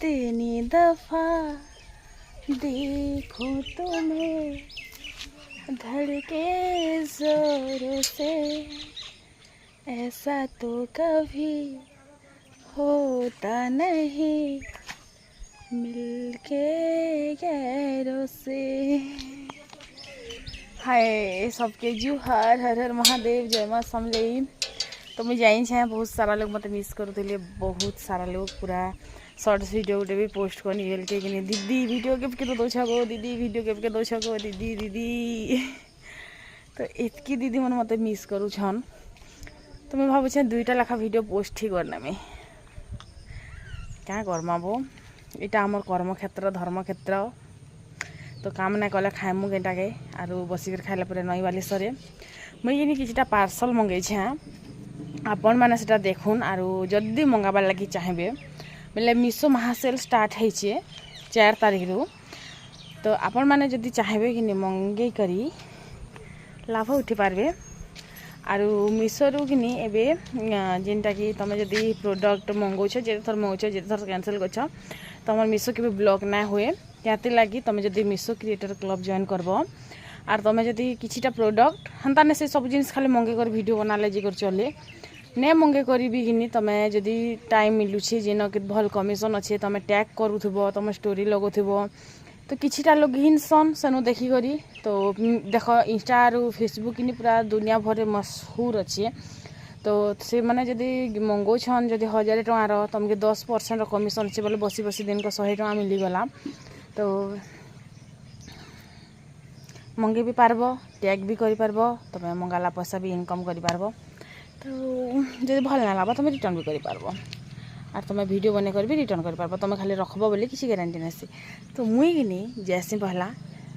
कितनी दफा देखो तुम्हें धड़के जोरों से, ऐसा तो कभी होता नहीं मिलके गैरों से। हाय सबके जू हर हर हर महादेव, जय माँ समलेई। तो मुझे जाइन बहुत सारा लोग मत मिस करूले, बहुत सारा लोग पूरा शॉर्ट्स वीडियो गोटे भी पोस्ट करनी बेल के दीदी वीडियो के तो दौछ गो, दीदी वीडियो के दौछ गो, दीदी दीदी। तो इतकी दीदी मन मत मिस करूछन। तो मैं भावुछे 2टा लेखा वीडियो पोस्ट ही करना में क्या करमा बो। यहाँ आमर कर्मक्षेत्र धर्मक्षेत्र। तो काम ना कले खाएमु गेटा के आरु बसिक खाइला पर नई बालेश्वर मुझे किछटा पार्सल मंगई आपण मैंने से देखुन। आरु जदि मंगाबार लगी चाहिए बोले मिशो महासेल स्टार्ट होइछे 4 तारीख रु। तो आपण मैंने जदि चाहिए कि मंगे करी लाभ उठी पारबे। आरु मिशो रु कि एबे जेनटा कि तुम जदि प्रोडक्ट मंगौछ जे थर मंगौछ जे थर कैंसिल करछ तुम मिशो के भी ब्लॉक ना हुए। क्या लगी तुम जदि मिशो क्रिएटर क्लब जॉइन करब आर तुम जदि किछिटा प्रोडक्ट हंता ने से सब जिनिस खाली मंगे कर वीडियो बनाले जे कर चले ने मंगे करी भी कि तुम जदि टाइम मिलुछे जेन कि भल कमिशन अच्छे तुम टैग करूथबो तुम स्टोरी लगुथबो तो किछिटा लोग हिंसन सेनु देखी करी। तो देख इंस्टा और फेसबुक इन पूरा दुनिया भर मशहूर अच्छे। तो से मैंने जदि मंगौछन जदि 1000 टंकार तुमके 10% कमिशन अच्छे बोले बसी बसी दिन को 100 टका मिलीगला। तो मंगे भी पारब, टैग भी करि पारब, तुम मंगाला पैसा भी इनकम करि पारब। तो जदि भल ना लगा तुम रिटर्न भी करि पारब और तुम वीडियो बने कर भी रिटर्न कर पारब। तुम खाली रखब बोले किसी गारंटी नहीं। तो मुई कि जैसे पहला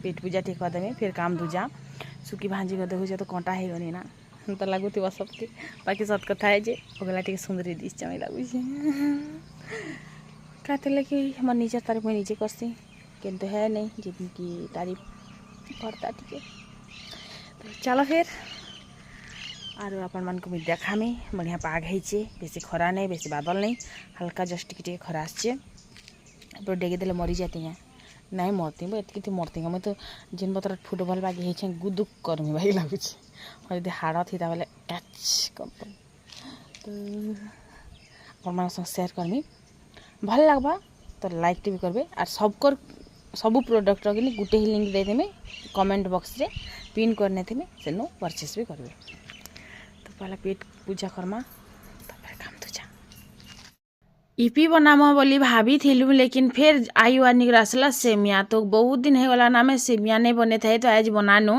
पेट पूजा ठीक करदेमी फिर काम दूजा सुखी भांजी कर देखुचे तो कंटा हो गनी ना तो लगुव सबके। बाकी सत कथा है जे ओगला टे सुंदरी दिश चमी लगुचे कहते कि हमार निजर तारीफ मुझे निजे करसी किंतु है नहीं जिनकी तारीफ करता टे। तो चलो फिर आरो आपण मान को देखामी बढ़िया पाग होइछे, बेसी खरा नहीं बेसी बादल नहीं, हल्का जस्ट टिके खरा आछे। तो डेगे देले मरी जाती हैं नहीं मरती एतकी मरती मैं तो जिन बतर फुटबॉल बागी होइछे गुदुक करमी भाई लगुचे और यदि हाड़ थी बोले टच कर। तो आपण मान संग शेयर करमी भल लगबा तो लाइक भी करबे और सबकर सबू प्रोडक्ट कि गोटे ही लिंक दे देमे कमेंट बॉक्स रे पिन करने थे सेनु परचेस भी करबे। तो पहला पेट पूजा करमा काम तुझा इपी बनाम बोली भाभी थिलु लेकिन फिर आई वार्निंग आसला सेमिया। तो बहुत दिन होगला ना मैं सेमिया नहीं बने थे तो आज बनानु।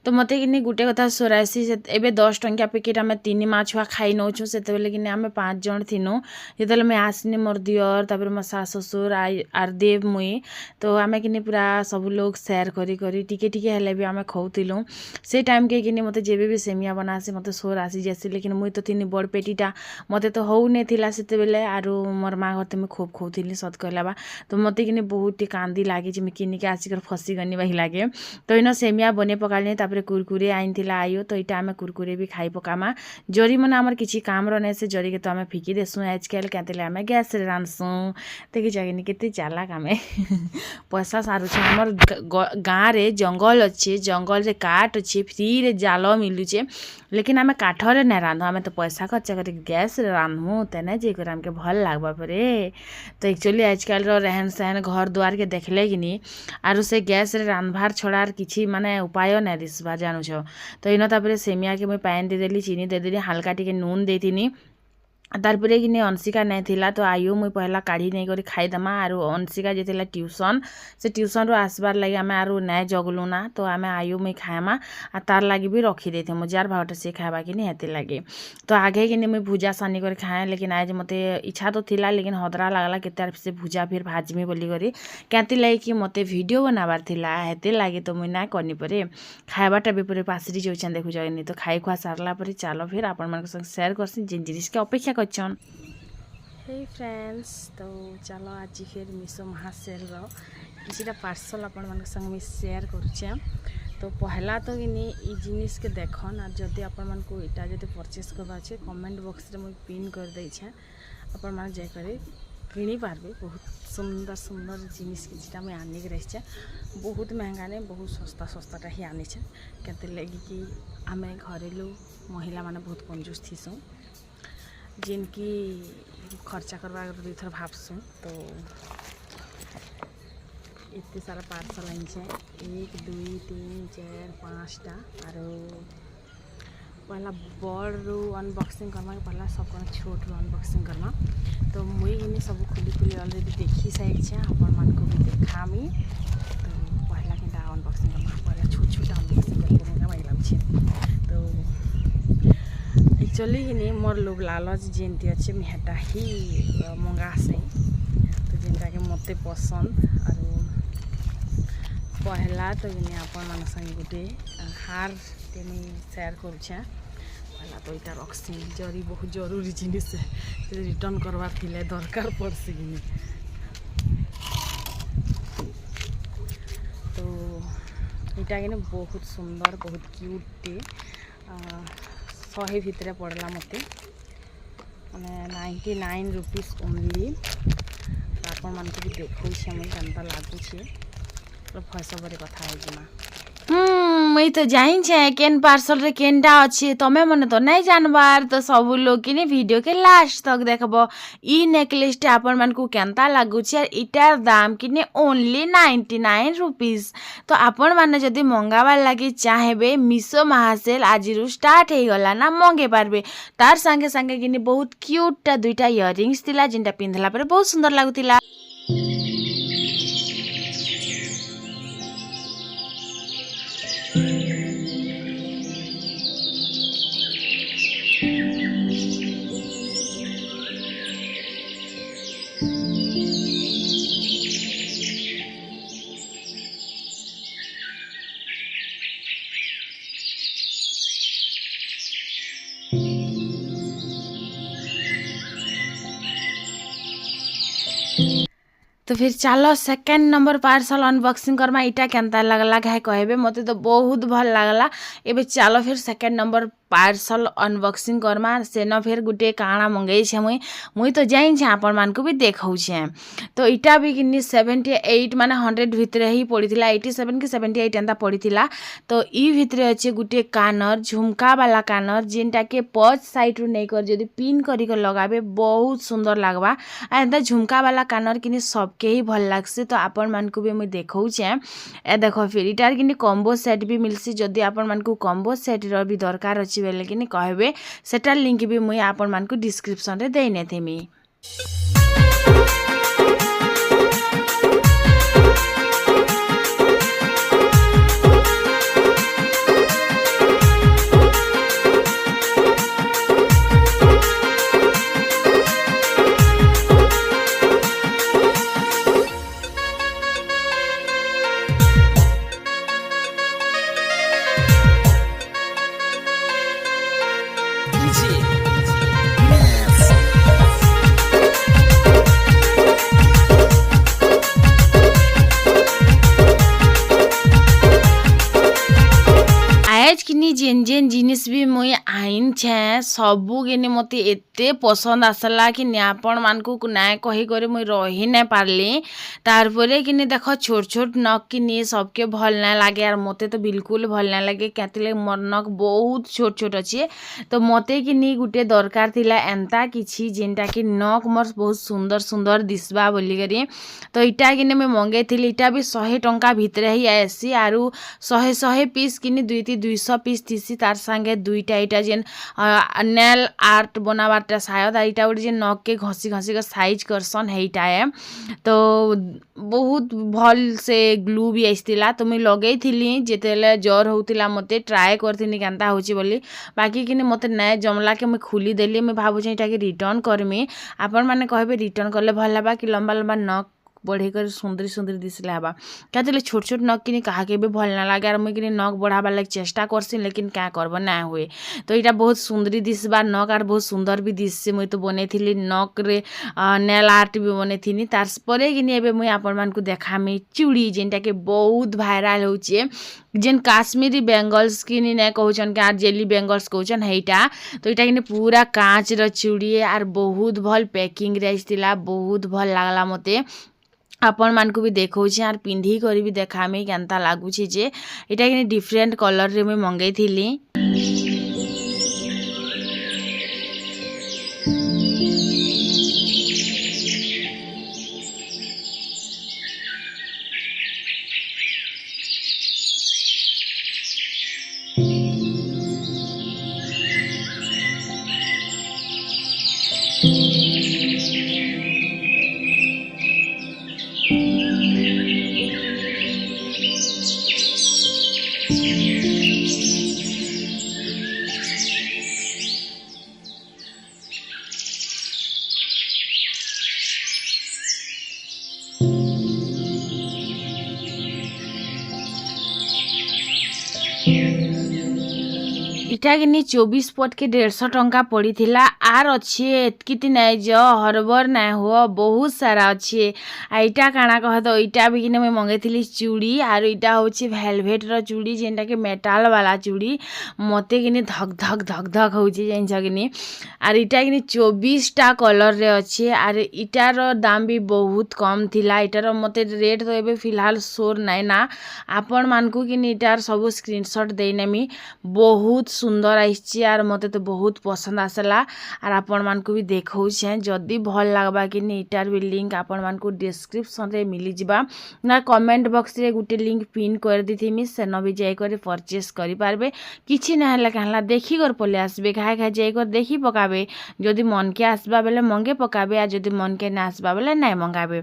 तो मत कि गोटे कथा सोरासी एबे 10 टंकिया पैकेट आम 3 माँ छुआ खाई नौछु से कि आम 5 जन थिनु जो मैं आसनी मोर दियर तापर मो सास ससुर आर देव मुई। तो आम कि पूरा सब लोग शेयर करी करी टिके टिके हेले भी आम खाऊलु से टाइम के कि मत जेबे भी सेमिया बनासी मत सोर आसी जासी लेकिन मुई तो थिनी बड़ पेटीटा मत तो हो नहीं से बेले आरु मोर माँ घर तो खूब खाऊली सत कहला बा। तो मत कि बहुत कांदी लगे जे किनिक आसिक फसीगनी बाही लगे। तो इन सेमिया बने पकाली तापर कुरकुरे आईला आयो तो यहाँ आम कुरकुरे भी खाई पकामा जरी मन आमर किसी काम रहे से जरी के तो आम फिकी देसुँ आजकल क्या आम गैस रांधसुँ देखी जाए केते चालाक आम पैसा सारूँ आमर गाँव रे जंगल अच्छे जंगल रे काट अच्छे फ्री रे जाल मिलुचे लेकिन आम काठरे ना रांधु आम तो पैसा खर्चा कर गैस रांधु तेने जे कर आमके भल लगवा परे। तो एक्चुअली आजकल रहन सहन घर द्वार के देखले कि नहीं आरु से गैस रे रांधबार छड़ार किसी माने उपाय ना दिसबार जानुछ। तो इन तापर सेमिया के मुई पानी देदेली चीनी देदेली हल्का टिके नून देथिनी तारपरे कि अंशिका नहीं थिला तो आयु मुई पहला काढ़ी नहीं करी खाईदेमा आरु अंशिका जे थिला ट्यूशन से ट्यूशन रू आसबार लगे आम आरु नहीं जगलु ना तो आम आयु मुई खाएमा आ तार लगी भी रखी देते मुजार भावटा से खावा कि हेते लगे। तो आगे कि मुई भुजा सानी कर खाए लेकिन आज मत इच्छा तो थिला लेकिन हदरा लगला के से भुजा फिर भाजमी बोली करी क्या लगे कि मत वीडियो बनाबार थिला हेते लगे तो मुई ना करनी परे खाएबाटा भी पूरे पासरी जाऊँ देखु जाए। तो खाई खुआ सारला पर चलो फिर आपण मान संग शेयर करसी जिन जिनिस के अपेक्षा करछन। हे फ्रेंड्स तो चलो आज फिर मिशो महासेल किसी पार्सल आपण मान संग मैं शेयर करुचे। तो पहला तो कि जिनिस के देखन और जदि आपण मान को इटा जदि परचेस करबा छे कमेंट बॉक्स रे मुई पिन कर दे छे आपण मान जाय करे किणी पारबे। बहुत सुंदर सुंदर जिनिस किछटा मैं आनिक रही बहुत महंगा नहीं बहुत सस्ता सस्ताटा ही आनी के लगी कि आम घरेलू महिला माने बहुत कंजूस थीसुँ जिनकी खर्चा करवा दुईथर भावसुँ। तो इतने सारा पार्सल आई 1 2 3 4 5टा और पहला बड़ रू अनबॉक्सिंग करमा पहला सब छोट रू अनबॉक्सिंग करमा। तो मुई इन्हें सब खुली खुली ऑलरेडी देखी सारी आपण मान को भी देखामी। तो पहला केटा अनबॉक्सिंग करमा पहला छोट छोट अनबॉक्सिंग करके छे। तो एक्चुअली इन्हें मोर लोभ लालच जेनती अच्छे मेहटा ही मंगा से तो जेनटा के मते पसंद और पहला तो इन्हें आपण मान संग गोटे हार के शेयर करुछे। पहला तो यहाँ रखसी जरी बहुत जरूरी जिनिस रिटर्न करवा थिले दरकार पड़सी कि तो यहाँ कि बहुत सुंदर बहुत क्यूट 100 भितर पड़ला मते माने 99 रुपीस ओनली। तो आपण मान को भी देखो मुझे केनता लगुचे तो फैसबरे कथा होगा। मुई तो जाइन केन पार्सल रे केनटा अच्छे तमें मने तो नहीं जानबार। तो सब लोग कि वीडियो के लास्ट तक देखब ई नेकलेस आपण मान को केनता लगुचे इटार दाम कि ओनली 99 रुपीस। तो आपण माने जदि मंगाबार लगी चाहेबे मिशो महासेल आज स्टार्ट हो गला ना मंगे पारबे। तार संगे संगे कि बहुत क्यूट 2टा इयरिंग्स थिला जिनटा पिंधला पर बहुत सुंदर लागुतिला। तो फिर चलो second number parcel unboxing Karma इटा केनता लगला है कहबे मते तो बहुत भल लगला। एबे चलो फिर second number parcel unboxing Karma से न फिर गुटे काଣା मंगई छे मुई तो जाइन छे आपण मान को भी देखौ छे। तो इटा भी किनी 78 माने 100 भितर ही पड़ीथिला 87 कि 78 एंता पड़ीथिला। तो ई भितर अच्छे गुटे कानर झुमका वाला कानर जेनटा के पच साइड रु नहीं कर जदी पिन करी कर लगाबे बहुत सुंदर लागबा। एंता झुमका वाला कानर किनी सबके ही भल लागसे। तो आपण मान को भी मुई देखौ छे ए देखो फिर इटार किनी कॉम्बो सेट भी मिलसी जदी आपण मान को कॉम्बो सेट रो भी दरकार अछि बेले कि कहबे सेटार लिंक भी मुई आपण मान को डिस्क्रिप्शन रे देने थेमी। जेन जेन जिनिस भी मुई आइन छे सबू किनी मते एते पसंद आसला कि आपण मान को ना कही करे मुई रही ना पारली। तार परे किनी देखो छोट छोट नक किनी सबके भल ना लागे और मते तो बिल्कुल भल ना लागे केतले मोर नक बहुत छोट छोट अच्छे। तो मते किनी गुटे दरकार थिला एंता किछि जेनटा कि नक मोर बहुत सुंदर सुंदर दिसबा बोली करी। तो इटा किनी मैं मंगे थिली इटा भी 100 टंका भितर ही आसी आरु 100 पीस किनी 200 पीस थीसी। तार संगे 2टा इटा जेन नेल आर्ट बनाबारटा शायद इटा गोटे जे नक के घसी घसी के साइज करसन हेटा है। तो बहुत भल से ग्लू भी आइसतिला। तो मुई लगई थिली जेतेले जर होतिला मते ट्राई करथिनी केनता होची बोली बाकी किने मते नै जमला के मैं खुली देली। मैं भाबु छै इटा के रिटर्न करमी आपण माने कहबे रिटर्न करले भल लाबा कि लंबा लंबा नक बढ़े कर सुंदरी सुंदरी दिसले हवा क्या छोट छोट नख कि क्या भी भल ना लगे और मुझे कि नख बढ़ाबार लगे चेष्टा करसी लेकिन क्या करब ना हुए तो यहाँ बहुत सुंदरी दिसबार नख और बहुत सुंदर भी दिशे मुई तो बने थी नख रे नेल आर्ट भी बने थी तारपरे कि एबे मुई आपण मानकु देखामी चूड़ी जेनटा के बहुत भाइराल होचे जेन काश्मीरी बेंगल्स कि ना कहन के जेली बेंगल्स कहन हेटा तो यहाँ कि पूरा काँच चूड़ी और बहुत भल पैकिंग रहा बहुत भल लगला मते आपण मानकु भी देखौछि आर पिंधी करी भी देखामी केनता लागुछि जे एटा कि डिफरेंट कलर रे मैं मंगई थिली। इटा कि 24 पट के 150 टंका पड़ी थिला आर अच्छे एतकी नहीं जो हरबर ना हो बहुत सारा अच्छे आईटा काना कह तो इटा भी कि मैं मंगे थी चूड़ी आर इटा हूँ भेलभेट चूड़ी जेनटा कि मेटाल वाला चूड़ी मते कि धक धक धक धक हो कि आर इटा कि 24टा कलर रे अच्छे आर इटार दाम भी बहुत कम थिला इटार मते रेट तो एबे फिलहाल सोर नाई ना आपण मानकु कि इटार सब स्क्रीनशॉट देनेमी बहुत सुंदर आइछि आर मते तो बहुत पसंद आसला आर आपण मानकु भी देखौछे जदी भल लागबा कि इटार भी लिंक आपण मानकु डिस्क्रिप्शन रे मिली जिबा ना कमेंट बॉक्स रे गुटे लिंक पिन कर दिथिमी सेन भी जाई कर परचेस करि पारबे किछि ना हला कहला देखि कर पले आसबे खाय खाय जाई कर देखि पकाबे जदी मन के आसबा बेले मंगे पकाबे आ जदी मन के ना आसबा बेले नाइ मंगाबे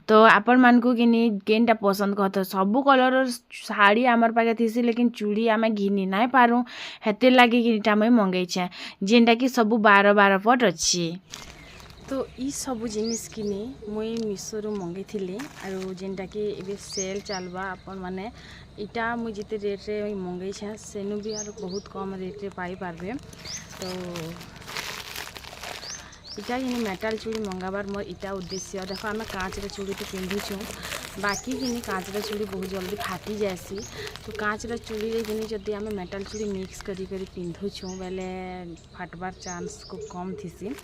तो आपण मानकु कि केनटा पसंद कहत सब कलर साड़ी आमर पाके थिसी लेकिन चूड़ी आमे घिनी नाइ पारू हेते लगे कि मुई मंगेछे जेनटा कि सब 12 पट अच्छी तो ई सब जिनिस किनी मुई मिशो रु मंगे थिली आरो जेनटा कि एबे सेल चलबा अपन माने इटा मुई जिते रेट रे मंगेछे सेनु भी आरो बहुत कम रेट रे पाई पारबे तो इटा कि मेटाल चूड़ी मंगाबार मोर इटा उद्देश्य देखो आम काँच चूड़ी तो पिंधुचु बाकी कि काँच चूड़ी बहुत जल्दी फाटी जाएसी तो काँच चूड़ी कि जदि आम मेटाल चूड़ी मिक्स करी पिंधुचु बेले फाटबार चांस को कम थीसी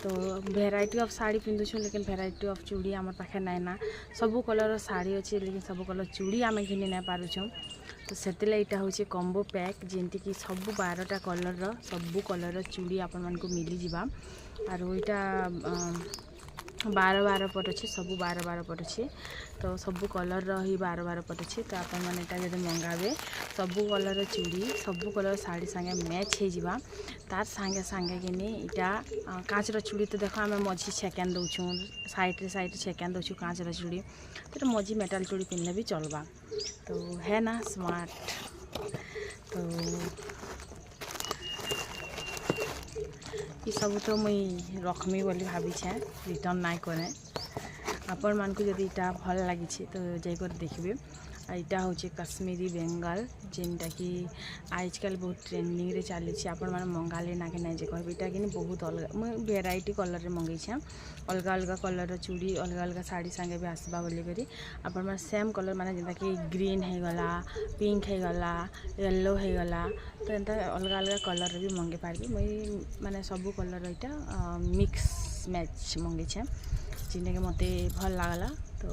तो भेराइटी ऑफ साड़ी पिंधुचु लेकिन भेराइटी ऑफ चूड़ी आम पाखे नाई ना सब कलर साड़ी अच्छे लेकिन सब कलर चूड़ी आम घिनी ना पारुछुं तो सेतेला इटा होचे कॉम्बो पैक जेंति कि सब 12टा कलर सब कलर चूड़ी आपण मानकु मिली जिबा आर इटा 12 पट अच्छे सब 12 पट अच्छे तो सब कलर ही 12 पट अच्छे तो आपण माने एटा जदि मंगाबे सब कलर चूड़ी सब कलर साड़ी संगे मैच हो जिबा तार संगे संगे कि इटा काँच चूड़ी तो देखो आम मझी छेकेन दौछूँ साइड छेकेन दौछूँ काँच चूड़ी तो मझी मेटाल चूड़ी पिंधले भी चलबा तो है ना स्मार्ट तो ये सब तो मुई रखमी बोली भावी रिटर्न नाई करे आपण मानकु जदि इटा भल लगी तो जाकर देखिए इटा हूँ काश्मीरी बेंगल जेनटा कि आजकल बहुत ट्रेंडिंग रे चली आपण मैंने मंगाले ना कि नहीं कह इटा कि बहुत अलग मुझे भेराइटी कलर रे मंगेछे अलग अलग कलर चूड़ी अलग अलग साड़ी संगे भी आसबा बोली करी आपण मैंने सेम कलर माने जेनता कि ग्रीन हो गला पिंक हो गला येलो हो गला तो एंता अलग अलग कलर भी मंगे पारबी मुई माने सब कलर इटा मिक्स मैच मंगेछे जेनटा कि मते भल लागला तो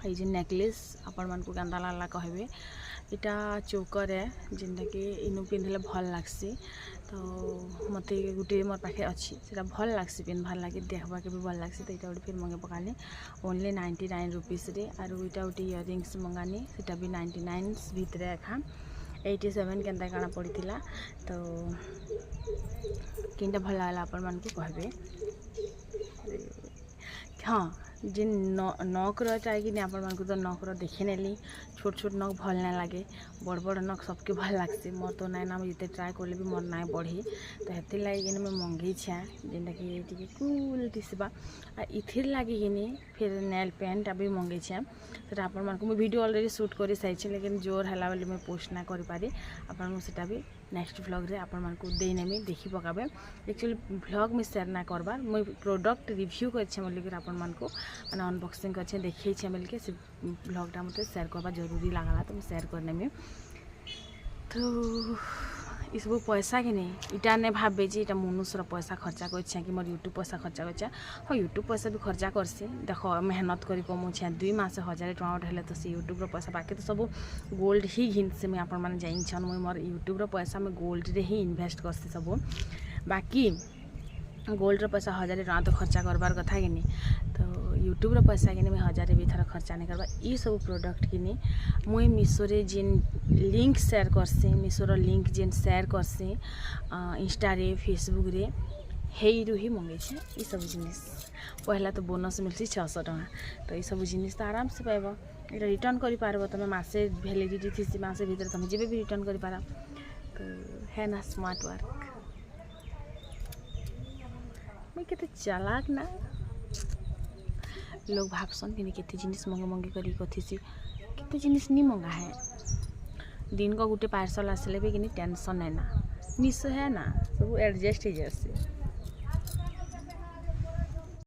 ये नेकलेस आपण मानकु केनता लागला कहबे इटा चोकर है जेनटा कि इनु पिंधले भल लागसी तो मते गुटे मोर पाखे अच्छी सेटा भल लागसी पिंधबार लागे देखबा के भी भल लागसी तो इटा गोटे फिर मंगे पकाली ओनली 99 रुपीस रे आरो इटा गोटे इयरिंग्स मंगानी सेटा भी 99 भितरे एखा 87 केनता काना पड़ीथिला तो किनटा भल लागला आपण मानकु कहबे हाँ जे नखर चाहे कि आपण मान तो नखर देखे नेली छोट छोट नख भल ना लगे बड़ बड़ नख सबके भल लगसी मोर तो नाई ना जिते ट्राए कले भी मोर नाई बढ़ी तो हेतिर लगे कि मैं मंगई छा जेनटा कि टिके कूल दिसबा आ इथिर लगे कि फिर नेल पेंट अभी मंगई छा तो आपण मान को वीडियो ऑलरेडी शूट कर सारी लेकिन जोर है बोली मैं पोस्ट ना करि पारी आपण सेटा भी नेक्स्ट व्लॉग रे आपण मान को दे नेमी देखि पकाबे एक्चुअली व्लॉग में शेयर ना करबार मैं प्रोडक्ट रिव्यू करछे बोलिक आपण मान को माने अनबॉक्सिंग करछे देखै छे बोलिके से व्लॉगटा मते शेयर करबा जरूरी लागला तो मैं शेयर कर नेमी तो ई सब पैसा कि नहीं इटा ने भाबे जे इटा मनुष्यर पैसा खर्चा करछे कि मोर यूट्यूब पैसा खर्चा करछे हाँ यूट्यूब पैसा भी खर्चा करसी देख मेहनत करी कमौछे 2 मास 1000 टଙ୍କା हेले तो से यूट्यूब रो पैसा बाकी तो सब गोल्ड ही घिन से मैं आपण माने जाइछन मैं मोर यूट्यूब रो पैसा मैं गोल्ड रे ही इन्वेस्ट करसी सब बाकी गोल्ड रो पैसा 1000 टଙ୍କା तो खर्चा करबार कथा कि नहीं तो यूट्यूब रो पैसा कि मैं 1000 भी थर खर्चा नहीं करबा ई सब प्रोडक्ट कि मुई मीशो रे जिन लिंक शेयर करसी मीशो रो लिंक जिन शेयर करसी इंस्टा रे फेसबुक रे हेरु ही मंगे छे ई सब जिनिस पहला तो बोनस मिलसी 600 टଙ୍କା तो ई सब जिनिस तो आराम से पाइबो एटा रिटर्न करि पारबो तमे मासे वैलिडिटी थी मासे भीतर तमे जेबे भी रिटर्न करि पारा तो है ना स्मार्ट वर्क मैं केते चालाक ना लोग भावसन कि केते जिनिस मंगे मंगे करी कथिसी केते जिनिस नहीं मंगा है दिन को गुटे पार्सल आसले भी कि टेंशन है ना मिशो है ना सब एडजस्ट हो जाए